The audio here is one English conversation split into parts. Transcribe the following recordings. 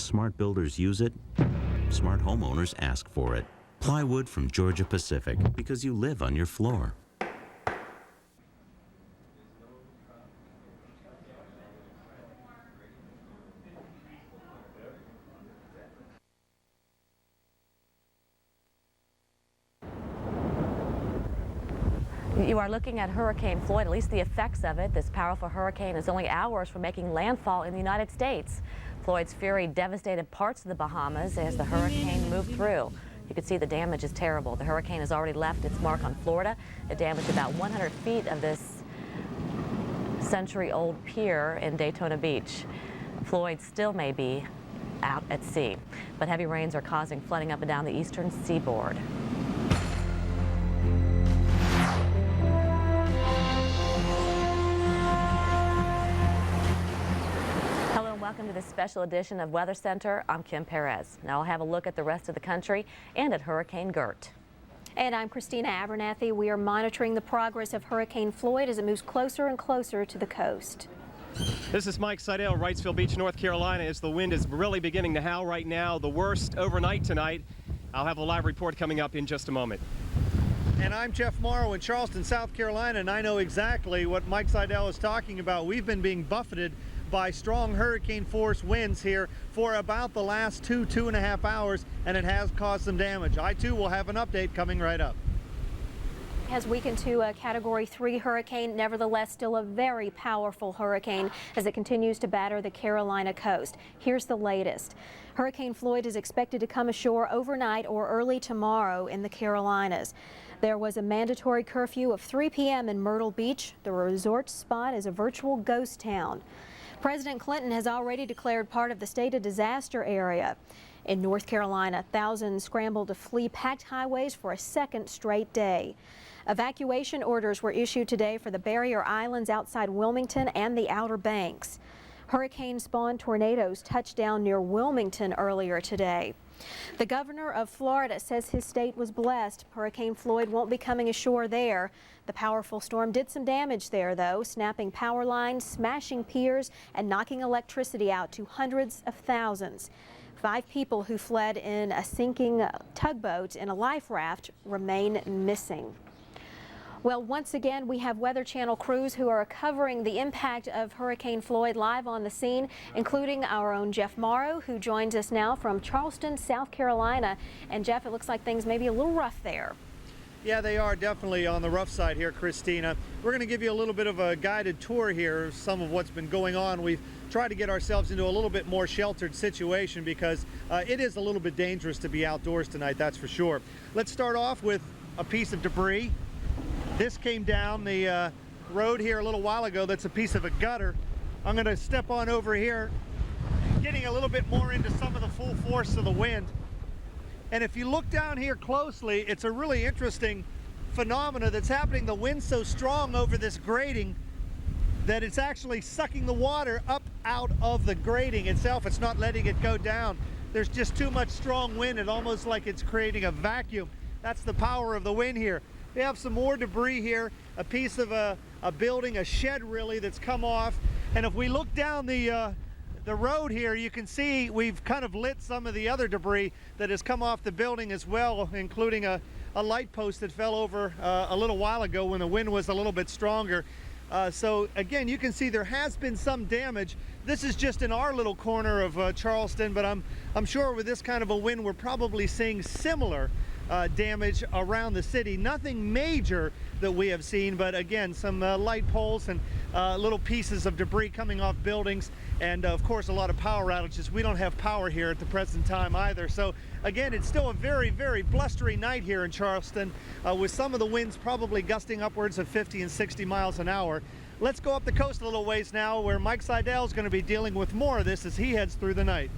smart builders use it, smart homeowners ask for it. Plywood from Georgia Pacific, because you live on your floor. You are looking at Hurricane Floyd, at least the effects of it. This powerful hurricane is only hours from making landfall in the United States. Floyd's fury devastated parts of the Bahamas as the hurricane moved through. You can see the damage is terrible. The hurricane has already left its mark on Florida. It damaged about 100 feet of this century-old pier in Daytona Beach. Floyd still may be out at sea, but heavy rains are causing flooding up and down the eastern seaboard. Welcome to this special edition of Weather Center. I'm Kim Perez. Now I'll have a look at the rest of the country and at Hurricane Gert. And I'm Kristina Abernathy. We are monitoring the progress of Hurricane Floyd as it moves closer and closer to the coast. This is Mike Seidel, Wrightsville Beach, North Carolina, as the wind is really beginning to howl right now. The worst overnight tonight. I'll have a live report coming up in just a moment. And I'm Jeff Morrow in Charleston, South Carolina, and I know exactly what Mike Seidel is talking about. We've been being buffeted by strong hurricane force winds here for about the last 2.5 hours, and it has caused some damage. I too will have an update coming right up. Has weakened to a Category 3 hurricane, nevertheless still a very powerful hurricane as it continues to batter the Carolina coast. Here's the latest. Hurricane Floyd is expected to come ashore overnight or early tomorrow in the Carolinas. There was a mandatory curfew of 3 p.m. in Myrtle Beach. The resort spot is a virtual ghost town. President Clinton has already declared part of the state a disaster area. In North Carolina, thousands scrambled to flee packed highways for a second straight day. Evacuation orders were issued today for the barrier islands outside Wilmington and the Outer Banks. Hurricane-spawned tornadoes touched down near Wilmington earlier today. The governor of Florida says his state was blessed. Hurricane Floyd won't be coming ashore there. The powerful storm did some damage there, though, snapping power lines, smashing piers, and knocking electricity out to hundreds of thousands. 5 people who fled in a sinking tugboat in a life raft remain missing. Well, once again, we have Weather Channel crews who are covering the impact of Hurricane Floyd live on the scene, including our own Jeff Morrow, who joins us now from Charleston, South Carolina. And Jeff, it looks like things may be a little rough there. Yeah, they are definitely on the rough side here, Kristina. We're going to give you a little bit of a guided tour here of some of what's been going on. We've tried to get ourselves into a little bit more sheltered situation because it is a little bit dangerous to be outdoors tonight, that's for sure. Let's start off with a piece of debris. This came down the road here a little while ago. That's a piece of a gutter. I'm going to step on over here, getting a little bit more into some of the full force of the wind. And if you look down here closely, it's a really interesting phenomena that's happening. The wind's so strong over this grating that it's actually sucking the water up out of the grating itself. It's not letting it go down. There's just too much strong wind. It's almost like it's creating a vacuum. That's the power of the wind here. We have some more debris here, a piece of a building, a shed really, that's come off. And if we look down the road here, you can see we've kind of lit some of the other debris that has come off the building as well, including a light post that fell over a little while ago when the wind was a little bit stronger. So again, you can see there has been some damage. This is just in our little corner of Charleston, but I'm sure with this kind of a wind, we're probably seeing similar damage around the city. Nothing major that we have seen, but again, some light poles and little pieces of debris coming off buildings, and of course a lot of power outages. We don't have power here at the present time either. So again, it's still a very, very blustery night here in Charleston, with some of the winds probably gusting upwards of 50 and 60 miles an hour. Let's go up the coast a little ways now, where Mike Seidel is going to be dealing with more of this as he heads through the night.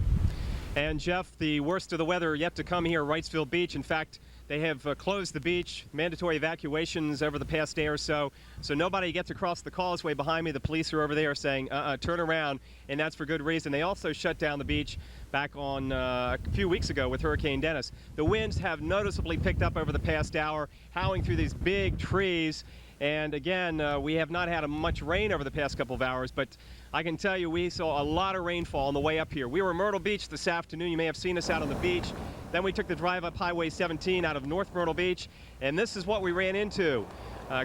And Jeff, the worst of the weather yet to come here at Wrightsville Beach. In fact, they have closed the beach, mandatory evacuations over the past day or so. So nobody gets across the causeway behind me. The police are over there saying, turn around, and that's for good reason. They also shut down the beach back on a few weeks ago with Hurricane Dennis. The winds have noticeably picked up over the past hour, howling through these big trees. And again, we have not had much rain over the past couple of hours, but I can tell you we saw a lot of rainfall on the way up here. We were in Myrtle Beach this afternoon. You may have seen us out on the beach. Then we took the drive up Highway 17 out of North Myrtle Beach, and this is what we ran into.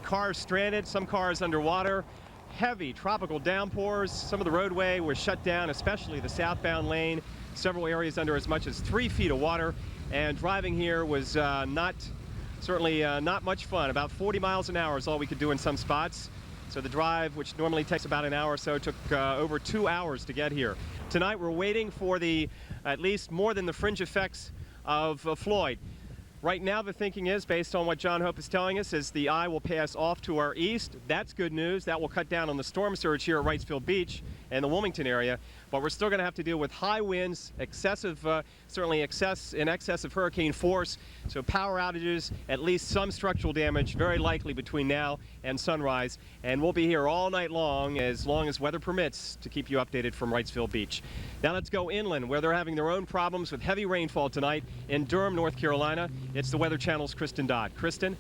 Cars stranded, some cars underwater, heavy tropical downpours. Some of the roadway was shut down, especially the southbound lane. Several areas under as much as 3 feet of water, and driving here was certainly not much fun. About 40 miles an hour is all we could do in some spots. So the drive, which normally takes about an hour or so, took over 2 hours to get here. Tonight we're waiting for at least more than the fringe effects of Floyd. Right now the thinking is, based on what John Hope is telling us, is the eye will pass off to our east. That's good news. That will cut down on the storm surge here at Wrightsville Beach and the Wilmington area. But we're still going to have to deal with high winds, certainly in excess of hurricane force. So power outages, at least some structural damage, very likely between now and sunrise. And we'll be here all night long as weather permits, to keep you updated from Wrightsville Beach. Now let's go inland, where they're having their own problems with heavy rainfall tonight in Durham, North Carolina. It's the Weather Channel's Kristin Dodd. Kristin?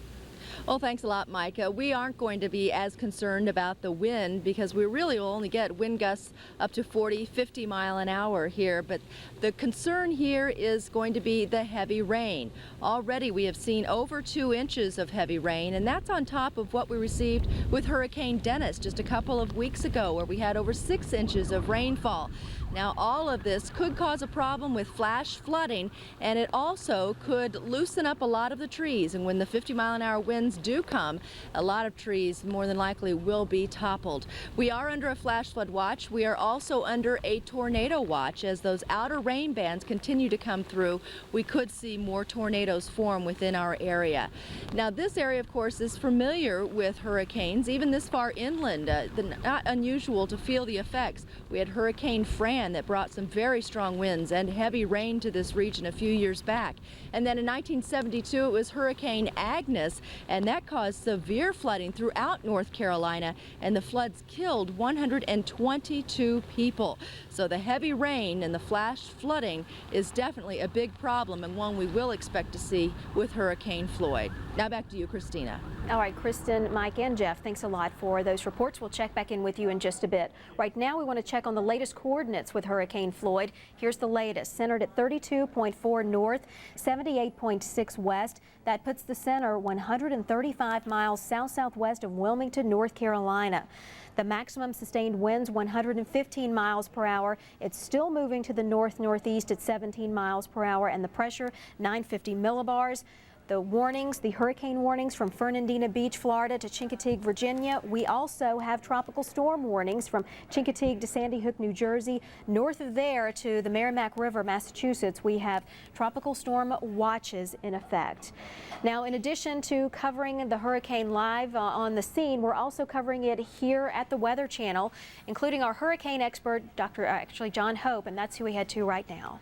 Well, thanks a lot, Mike. We aren't going to be as concerned about the wind, because we really will only get wind gusts up to 40, 50 mile an hour here. But the concern here is going to be the heavy rain. Already we have seen over 2 inches of heavy rain, and that's on top of what we received with Hurricane Dennis just a couple of weeks ago, where we had over 6 inches of rainfall. Now, all of this could cause a problem with flash flooding, and it also could loosen up a lot of the trees. And when the 50-mile-an-hour winds do come, a lot of trees more than likely will be toppled. We are under a flash flood watch. We are also under a tornado watch. As those outer rain bands continue to come through, we could see more tornadoes form within our area. Now, this area, of course, is familiar with hurricanes, even this far inland. Not unusual to feel the effects. We had Hurricane Fran that brought some very strong winds and heavy rain to this region a few years back. And then in 1972, it was Hurricane Agnes, and that caused severe flooding throughout North Carolina, and the floods killed 122 people. So the heavy rain and the flash flooding is definitely a big problem, and one we will expect to see with Hurricane Floyd. Now back to you, Kristina. All right, Kristin, Mike, and Jeff, thanks a lot for those reports. We'll check back in with you in just a bit. Right now, we want to check on the latest coordinates with Hurricane Floyd. Here's the latest, centered at 32.4 north, 78.6 west. That puts the center 135 miles south-southwest of Wilmington, North Carolina. The maximum sustained winds 115 miles per hour. It's still moving to the north-northeast at 17 miles per hour, and the pressure 950 millibars. The hurricane warnings from Fernandina Beach, Florida to Chincoteague, Virginia. We also have tropical storm warnings from Chincoteague to Sandy Hook, New Jersey. North of there to the Merrimack River, Massachusetts, we have tropical storm watches in effect. Now, in addition to covering the hurricane live on the scene, we're also covering it here at the Weather Channel, including our hurricane expert, John Hope, and that's who we head to right now.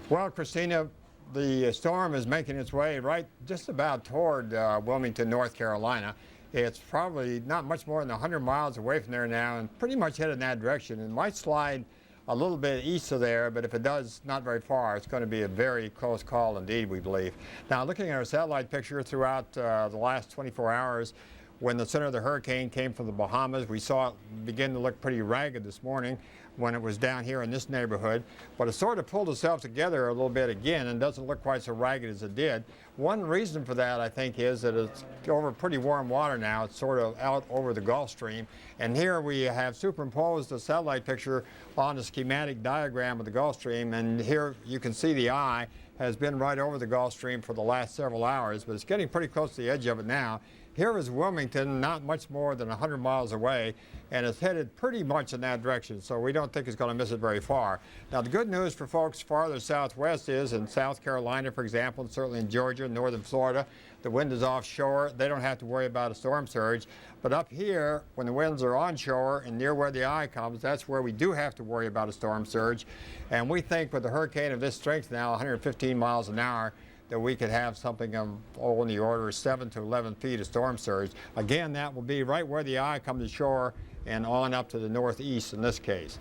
Well, Kristina, the storm is making its way just about toward Wilmington, North Carolina. It's probably not much more than 100 miles away from there now, and pretty much headed in that direction. It might slide a little bit east of there, but if it does, not very far. It's going to be a very close call indeed, we believe. Now, looking at our satellite picture throughout the last 24 hours, when the center of the hurricane came from the Bahamas, we saw it begin to look pretty ragged this morning when it was down here in this neighborhood. But it sort of pulled itself together a little bit again and doesn't look quite so ragged as it did. One reason for that, I think, is that it's over pretty warm water now. It's sort of out over the Gulf Stream. And here we have superimposed the satellite picture on the schematic diagram of the Gulf Stream. And here you can see the eye has been right over the Gulf Stream for the last several hours, but it's getting pretty close to the edge of it now. Here is Wilmington, not much more than 100 miles away, and it's headed pretty much in that direction, so we don't think it's going to miss it very far. Now, the good news for folks farther southwest is in South Carolina, for example, and certainly in Georgia, northern Florida, the wind is offshore. They don't have to worry about a storm surge. But up here, when the winds are onshore and near where the eye comes, that's where we do have to worry about a storm surge. And we think with a hurricane of this strength now, 115 miles an hour, that we could have something of in the order of 7 to 11 feet of storm surge. Again, that will be right where the eye comes ashore and on up to the northeast in this case.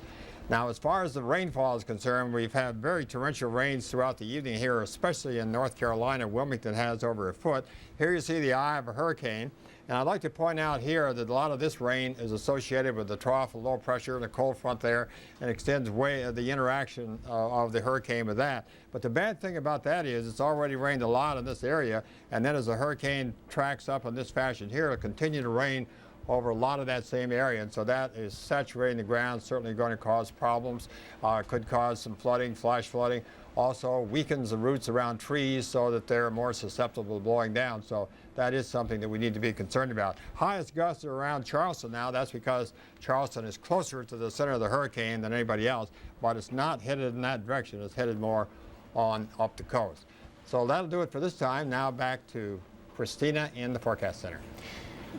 Now, as far as the rainfall is concerned, we've had very torrential rains throughout the evening here, especially in North Carolina. Wilmington has over a foot. Here you see the eye of a hurricane, And I'd like to point out here that a lot of this rain is associated with the trough of low pressure and the cold front there, and extends way the interaction of the hurricane with that. But the bad thing about that is it's already rained a lot in this area, and then as the hurricane tracks up in this fashion here, it'll continue to rain over a lot of that same area, and so that is saturating the ground, certainly going to cause problems, could cause some flooding, flash flooding, also weakens the roots around trees so that they're more susceptible to blowing down. So that is something that we need to be concerned about. Highest gusts are around Charleston now. That's because Charleston is closer to the center of the hurricane than anybody else, but it's not headed in that direction. It's headed more on up the coast. So that'll do it for this time. Now back to Kristina in the Forecast Center.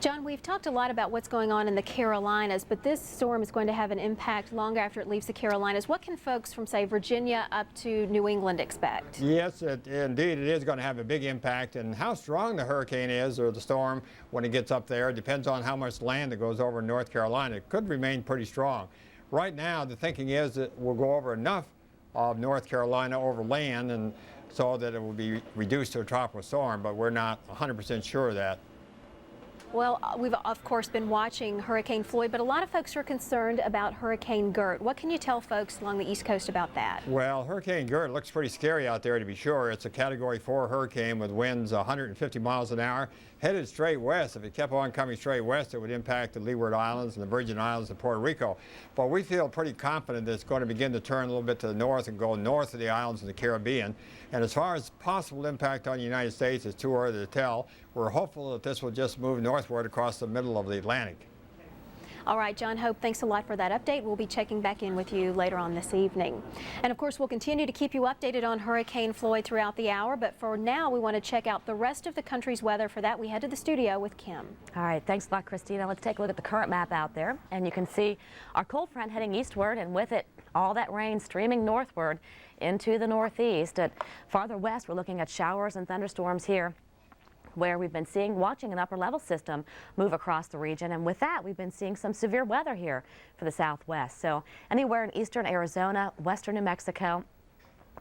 John, we've talked a lot about what's going on in the Carolinas, but this storm is going to have an impact long after it leaves the Carolinas. What can folks from, say, Virginia up to New England expect? Yes, indeed, it is going to have a big impact, and how strong the hurricane is, or the storm, when it gets up there, depends on how much land that goes over North Carolina. It could remain pretty strong. Right now, the thinking is that we'll go over enough of North Carolina over land, and so that it will be reduced to a tropical storm, but we're not 100% sure of that. Well, we've of course been watching Hurricane Floyd, but a lot of folks are concerned about Hurricane Gert. What can you tell folks along the East Coast about that? Well, Hurricane Gert looks pretty scary out there, to be sure. It's a Category 4 hurricane with winds 150 miles an hour, headed straight west. If it kept on coming straight west, it would impact the Leeward Islands and the Virgin Islands and Puerto Rico. But we feel pretty confident that it's going to begin to turn a little bit to the north and go north of the islands in the Caribbean. And as far as possible impact on the United States, it's too early to tell. We're hopeful that this will just move northward across the middle of the Atlantic. All right, John Hope, thanks a lot for that update. We'll be checking back in with you later on this evening. And of course, we'll continue to keep you updated on Hurricane Floyd throughout the hour. But for now, we want to check out the rest of the country's weather. For that, we head to the studio with Kim. All right, thanks a lot, Kristina. Let's take a look at the current map out there. And you can see our cold front heading eastward, and with it, all that rain streaming northward into the northeast. Farther west, we're looking at showers and thunderstorms here, where we've been watching an upper level system move across the region, and with that we've been seeing some severe weather here for the southwest. So anywhere in eastern Arizona, western New Mexico,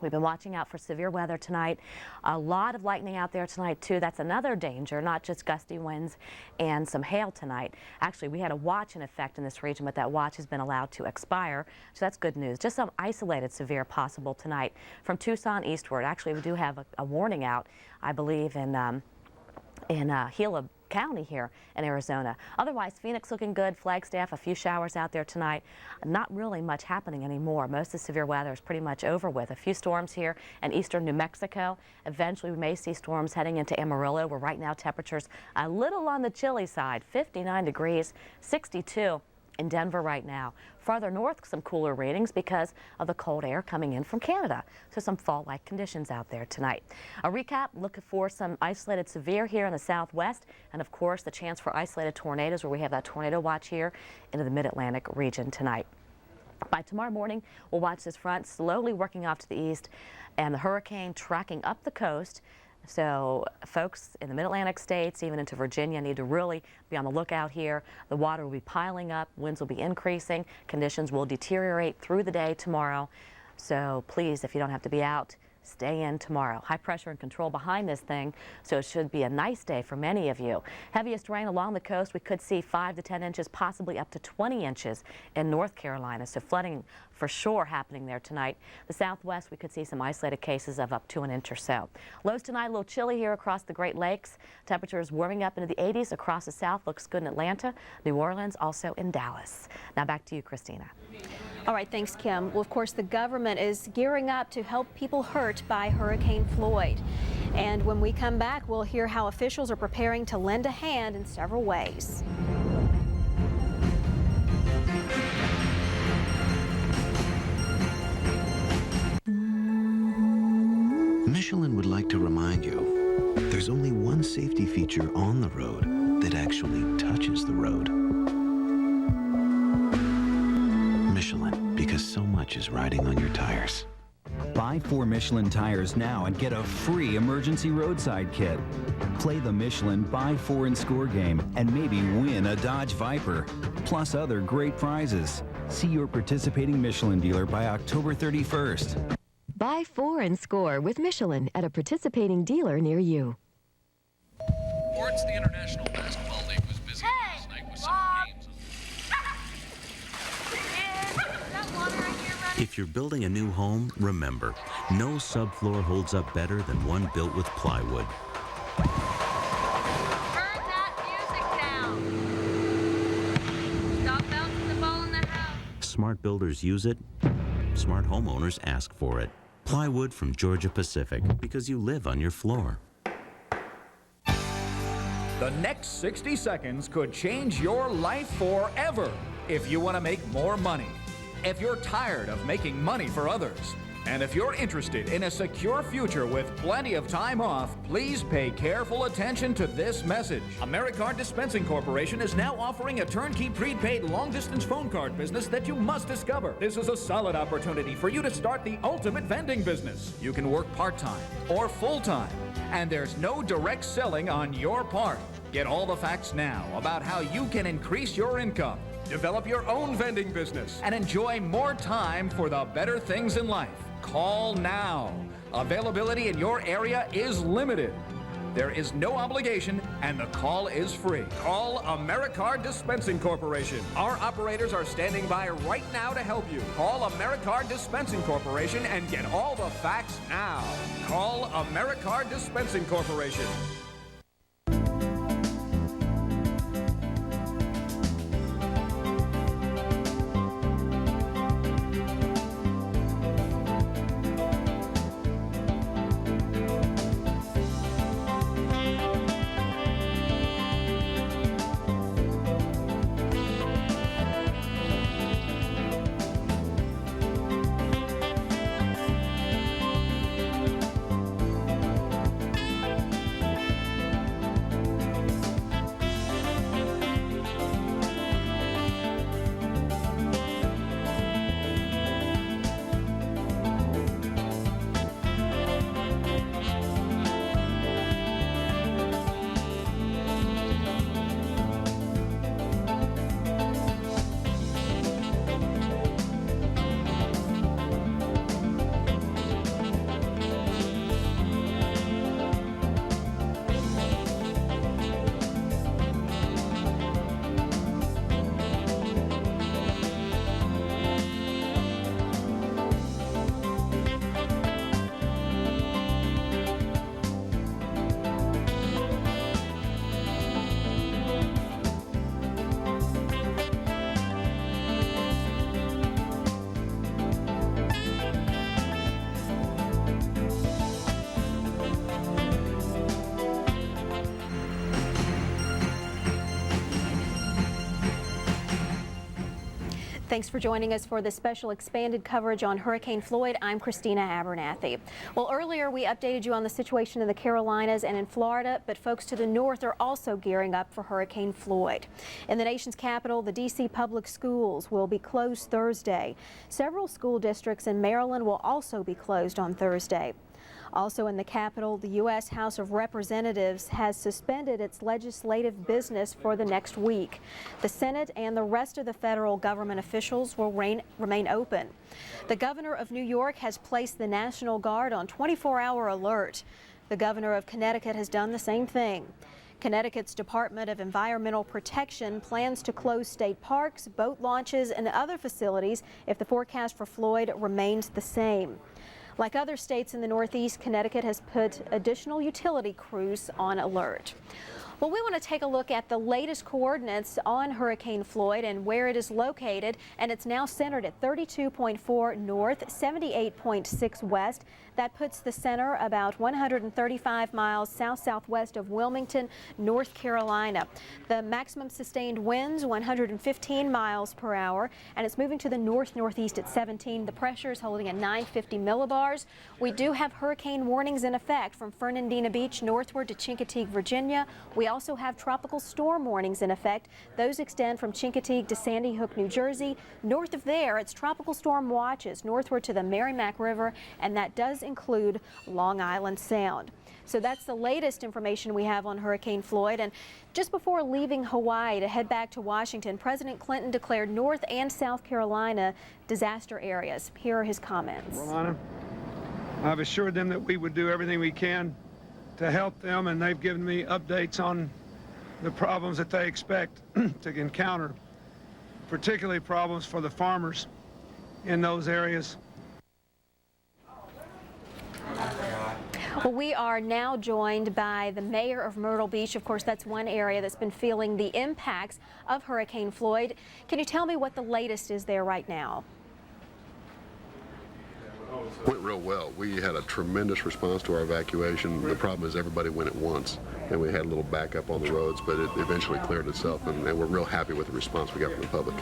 we've been watching out for severe weather tonight. A lot of lightning out there tonight too. That's another danger, not just gusty winds and some hail tonight. Actually, we had a watch in effect in this region, but that watch has been allowed to expire, so that's good news. Just some isolated severe possible tonight from Tucson eastward. Actually, we do have a warning out, I believe, in Gila County here in Arizona. Otherwise, Phoenix looking good, Flagstaff, a few showers out there tonight. Not really much happening anymore. Most of the severe weather is pretty much over with. A few storms here in eastern New Mexico. Eventually, we may see storms heading into Amarillo, where right now temperatures a little on the chilly side, 59 degrees, 62 in Denver right now. Farther north, some cooler readings because of the cold air coming in from Canada. So some fall-like conditions out there tonight. A recap, looking for some isolated severe here in the southwest, and of course the chance for isolated tornadoes, where we have that tornado watch here into the mid-Atlantic region tonight. By tomorrow morning, we'll watch this front slowly working off to the east and the hurricane tracking up the coast. So folks in the mid-Atlantic states, even into Virginia, need to really be on the lookout here. The water will be piling up, winds will be increasing, conditions will deteriorate through the day tomorrow. So please, if you don't have to be out, stay in tomorrow. High pressure and control behind this thing, so it should be a nice day for many of you. Heaviest rain along the coast, we could see 5 to 10 inches, possibly up to 20 inches in North Carolina, so flooding for sure happening there tonight. The southwest, we could see some isolated cases of up to an inch or so. Lows tonight, a little chilly here across the Great Lakes. Temperatures warming up into the 80s across the south. Looks good in Atlanta, New Orleans, also in Dallas. Now back to you, Kristina. All right, thanks, Kim. Well, of course, the government is gearing up to help people hurt by Hurricane Floyd. And when we come back, we'll hear how officials are preparing to lend a hand in several ways. Michelin would like to remind you, there's only one safety feature on the road that actually touches the road. Michelin, because so much is riding on your tires. Buy 4 Michelin tires now and get a free emergency roadside kit. Play the Michelin Buy 4 and Score game and maybe win a Dodge Viper, plus other great prizes. See your participating Michelin dealer by October 31st. Buy 4 and Score with Michelin at a participating dealer near you. Boards the International Basketball League If you're building a new home, remember, no subfloor holds up better than one built with plywood. Turn that music down. Stop bouncing the ball in the house. Smart builders use it. Smart homeowners ask for it. Plywood from Georgia Pacific, because you live on your floor. The next 60 seconds could change your life forever if you want to make more money. If you're tired of making money for others, and if you're interested in a secure future with plenty of time off, please pay careful attention to this message. AmeriCard Dispensing Corporation is now offering a turnkey prepaid long-distance phone card business that you must discover. This is a solid opportunity for you to start the ultimate vending business. You can work part-time or full-time, and there's no direct selling on your part. Get all the facts now about how you can increase your income, develop your own vending business, and enjoy more time for the better things in life. Call now. Availability in your area is limited. There is no obligation, and the call is free. Call AmeriCard Dispensing Corporation. Our operators are standing by right now to help you. Call AmeriCard Dispensing Corporation and get all the facts now. Call AmeriCard Dispensing Corporation. Thanks for joining us for this special expanded coverage on Hurricane Floyd. I'm Kristina Abernathy. Well, earlier we updated you on the situation in the Carolinas and in Florida, but folks to the north are also gearing up for Hurricane Floyd. In the nation's capital, the D.C. public schools will be closed Thursday. Several school districts in Maryland will also be closed on Thursday. Also in the Capitol, the U.S. House of Representatives has suspended its legislative business for the next week. The Senate and the rest of the federal government officials will remain open. The governor of New York has placed the National Guard on 24-hour alert. The governor of Connecticut has done the same thing. Connecticut's Department of Environmental Protection plans to close state parks, boat launches, and other facilities if the forecast for Floyd remains the same. Like other states in the Northeast, Connecticut has put additional utility crews on alert. Well, we want to take a look at the latest coordinates on Hurricane Floyd and where it is located, and it's now centered at 32.4 north, 78.6 west. That puts the center about 135 miles south-southwest of Wilmington, North Carolina. The maximum sustained winds 115 miles per hour, and it's moving to the north-northeast at 17. The pressure is holding at 950 millibars. We do have hurricane warnings in effect from Fernandina Beach northward to Chincoteague, Virginia. We also have tropical storm warnings in effect. Those extend from Chincoteague to Sandy Hook, New Jersey. North of there, it's tropical storm watches northward to the Merrimack River, and that does include Long Island Sound. So that's the latest information we have on Hurricane Floyd. And just before leaving Hawaii to head back to Washington, President Clinton declared North and South Carolina disaster areas. Here are his comments. Romana, I've assured them that we would do everything we can to help them, and they've given me updates on the problems that they expect to encounter, particularly problems for the farmers in those areas. Well, we are now joined by the mayor of Myrtle Beach. Of course, that's one area that's been feeling the impacts of Hurricane Floyd. Can you tell me what the latest is there right now? Went real well. We had a tremendous response to our evacuation. The problem is everybody went at once, and we had a little backup on the roads, but it eventually cleared itself, and we're real happy with the response we got from the public.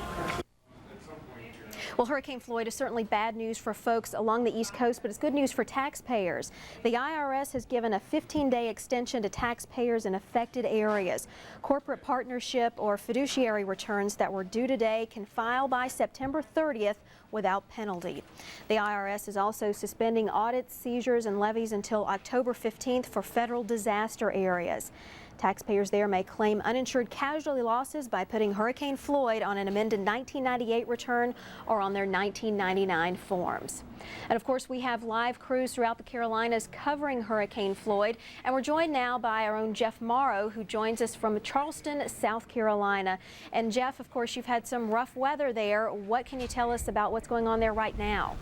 Well, Hurricane Floyd is certainly bad news for folks along the East Coast, but it's good news for taxpayers. The IRS has given a 15-day extension to taxpayers in affected areas. Corporate partnership or fiduciary returns that were due today can file by September 30th without penalty. The IRS is also suspending audits, seizures, and levies until October 15th for federal disaster areas. Taxpayers there may claim uninsured casualty losses by putting Hurricane Floyd on an amended 1998 return or on their 1999 forms. And of course, we have live crews throughout the Carolinas covering Hurricane Floyd, and we're joined now by our own Jeff Morrow, who joins us from Charleston, South Carolina. And Jeff, of course, you've had some rough weather there. What can you tell us about what's going on there right now?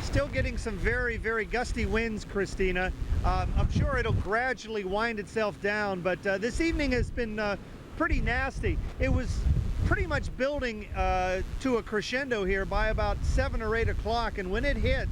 Still getting some very, very gusty winds, Kristina. I'm sure it'll gradually wind itself down, but this evening has been pretty nasty. It was pretty much building to a crescendo here by about 7 or 8 o'clock, and when it hit,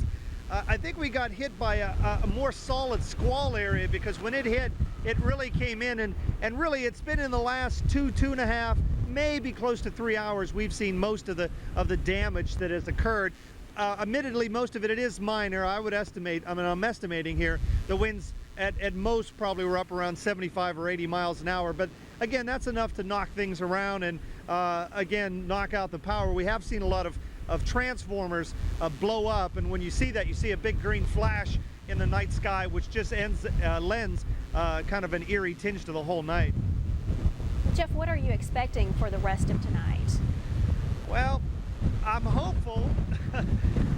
I think we got hit by a more solid squall area, because when it hit, it really came in, and really it's been in the last 2.5, maybe close to 3 hours we've seen most of the damage that has occurred. Admittedly, most of it is minor. I would estimate, I'm estimating here, the winds at most probably were up around 75 or 80 miles an hour. But again, that's enough to knock things around and again, knock out the power. We have seen a lot of transformers blow up, and when you see that, you see a big green flash in the night sky, which just lends kind of an eerie tinge to the whole night. Jeff, what are you expecting for the rest of tonight? Well, I'm hopeful.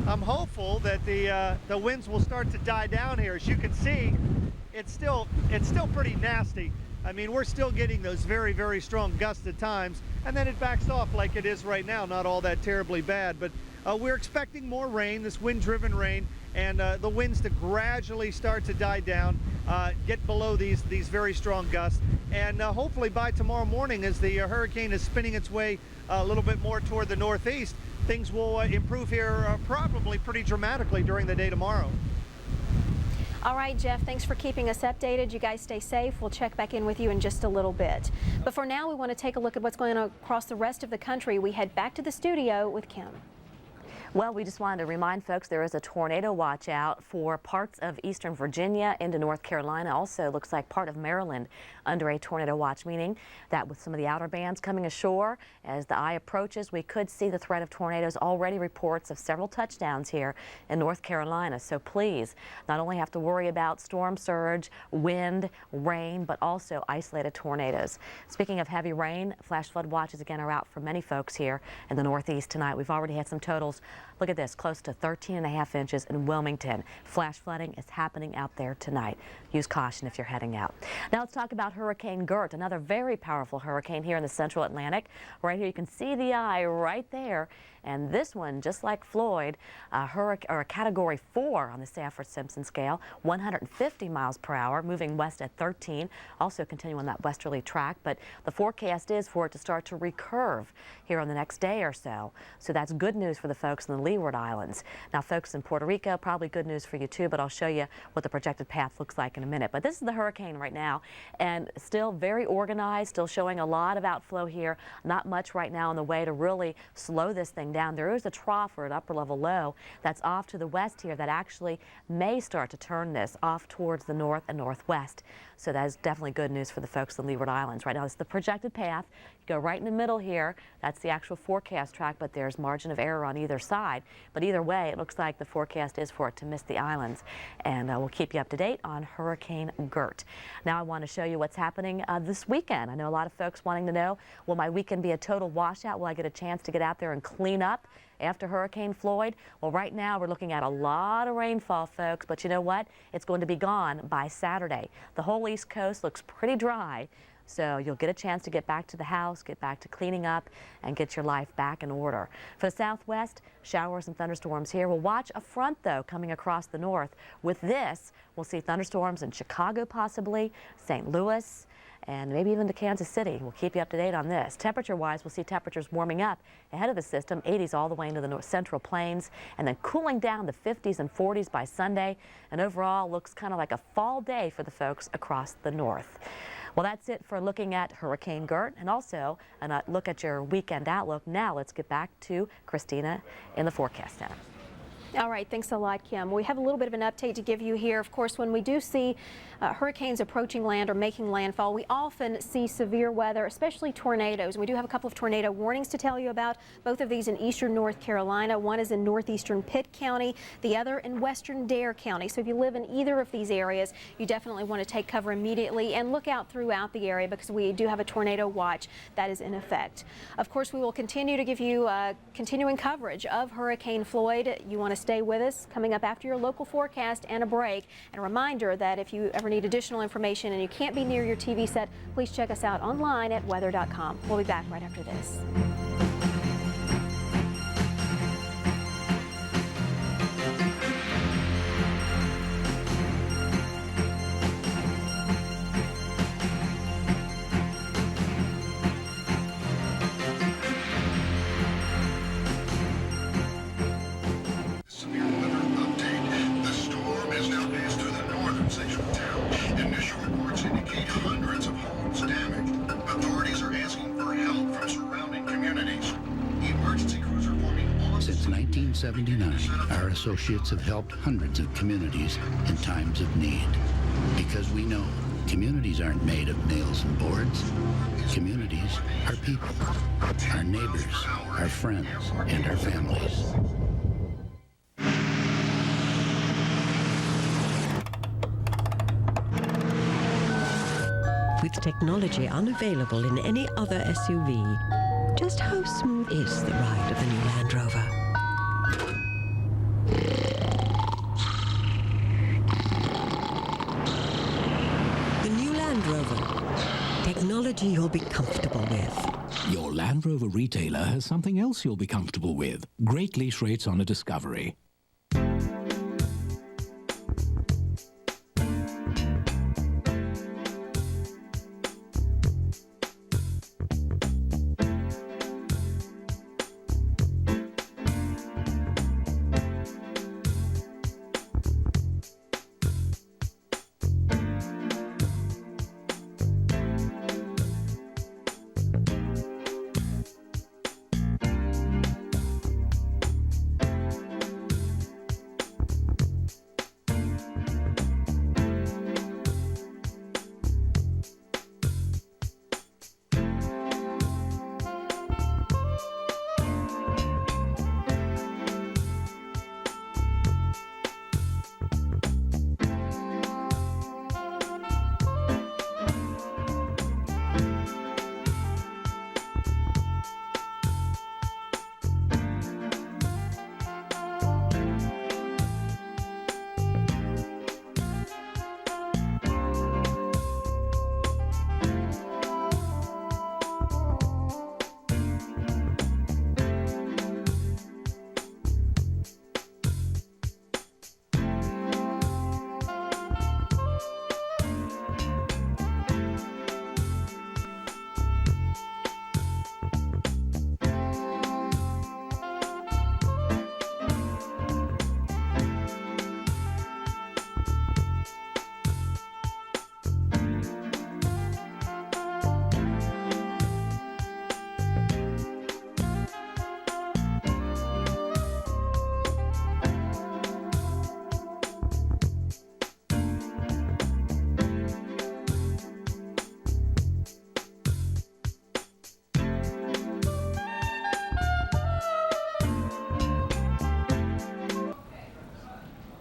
I'm hopeful that the winds will start to die down here. As you can see, it's still pretty nasty. I mean, we're still getting those very, very strong gusts at times, and then it backs off like it is right now. Not all that terribly bad, but we're expecting more rain, this wind-driven rain, and the winds to gradually start to die down, get below these very strong gusts, and hopefully by tomorrow morning, as the hurricane is spinning its way a little bit more toward the northeast, things will improve here probably pretty dramatically during the day tomorrow. All right, Jeff, thanks for keeping us updated. You guys stay safe. We'll check back in with you in just a little bit. But for now, we want to take a look at what's going on across the rest of the country. We head back to the studio with Kim. Well, we just wanted to remind folks there is a tornado watch out for parts of eastern Virginia into North Carolina. Also looks like part of Maryland under a tornado watch, meaning that with some of the outer bands coming ashore, as the eye approaches, we could see the threat of tornadoes. Already reports of several touchdowns here in North Carolina. So please, not only have to worry about storm surge, wind, rain, but also isolated tornadoes. Speaking of heavy rain, flash flood watches again are out for many folks here in the Northeast tonight. We've already had some totals. Look at this, close to 13.5 inches in Wilmington. Flash flooding is happening out there tonight. Use caution if you're heading out. Now let's talk about Hurricane Gert, another very powerful hurricane here in the central Atlantic. Right here you can see the eye right there. And this one, just like Floyd, a Category 4 on the Safford-Simpson scale, 150 miles per hour, moving west at 13, also continuing on that westerly track. But the forecast is for it to start to recurve here on the next day or so. So that's good news for the folks in the Leeward Islands. Now, folks in Puerto Rico, probably good news for you too, but I'll show you what the projected path looks like in a minute. But this is the hurricane right now, and still very organized, still showing a lot of outflow here. Not much right now on the way to really slow this thing down. There is a trough or an upper level low that's off to the west here that actually may start to turn this off towards the north and northwest. So that is definitely good news for the folks in the Leeward Islands. Right now, it's the projected path. You go right in the middle here. That's the actual forecast track, but there's margin of error on either side. But either way, it looks like the forecast is for it to miss the islands. And we'll keep you up to date on Hurricane Gert. Now I want to show you what's happening this weekend. I know a lot of folks wanting to know, will my weekend be a total washout? Will I get a chance to get out there and clean up after Hurricane Floyd? Well, right now we're looking at a lot of rainfall, folks, but you know what? It's going to be gone by Saturday. The whole East Coast looks pretty dry So you'll get a chance to get back to the house, get back to cleaning up, and get your life back in order. For the southwest, showers and thunderstorms here. We'll watch a front, though, coming across the north. With this, we'll see thunderstorms in Chicago possibly, St. Louis, and maybe even to Kansas City. We'll keep you up to date on this. Temperature-wise, we'll see temperatures warming up ahead of the system, 80s all the way into the north central plains, and then cooling down to 50s and 40s by Sunday. And overall, looks kind of like a fall day for the folks across the north. Well, that's it for looking at Hurricane Gert and also a look at your weekend outlook. Now let's get back to Kristina in the Forecast Center. All right, thanks a lot, Kim. We have a little bit of an update to give you here. Of course, when we do see hurricanes approaching land or making landfall, we often see severe weather, especially tornadoes. We do have a couple of tornado warnings to tell you about, both of these in eastern North Carolina. One is in northeastern Pitt County, the other in western Dare County. So if you live in either of these areas, you definitely want to take cover immediately and look out throughout the area because we do have a tornado watch that is in effect. Of course, we will continue to give you continuing coverage of Hurricane Floyd. You want to stay with us coming up after your local forecast and a break. And a reminder that if you ever need additional information and you can't be near your TV set, please check us out online at weather.com. We'll be back right after this. Since 1979, our associates have helped hundreds of communities in times of need. Because we know communities aren't made of nails and boards. Communities are people, our neighbors, our friends, and our families. With technology unavailable in any other SUV, just how smooth is the ride of the new Land Rover? The new Land Rover. Technology you'll be comfortable with. Your Land Rover retailer has something else you'll be comfortable with. Great lease rates on a Discovery.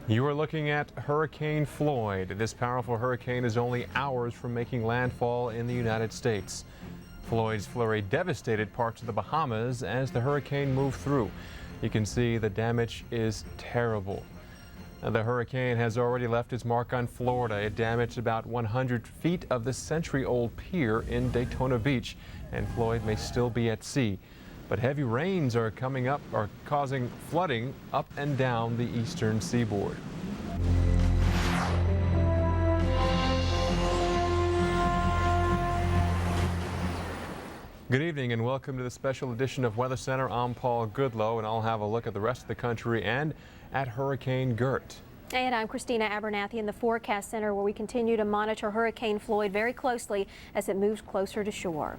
You are looking at Hurricane Floyd. This powerful hurricane is only hours from making landfall in the United States. Floyd's flurry devastated parts of the Bahamas as the hurricane moved through. You can see the damage is terrible. The hurricane has already left its mark on Florida. It damaged about 100 feet of the century-old pier in Daytona Beach, and Floyd may still be at sea. But heavy rains are causing flooding up and down the eastern seaboard. Good evening and welcome to the special edition of Weather Center. I'm Paul Goodlow, and I'll have a look at the rest of the country and at Hurricane Gert. And I'm Kristina Abernathy in the Forecast Center, where we continue to monitor Hurricane Floyd very closely as it moves closer to shore.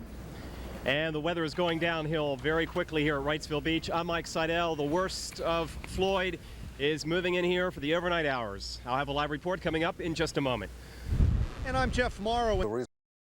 And the weather is going downhill very quickly here at Wrightsville Beach. I'm Mike Seidel. The worst of Floyd is moving in here for the overnight hours. I'll have a live report coming up in just a moment. And I'm Jeff Morrow.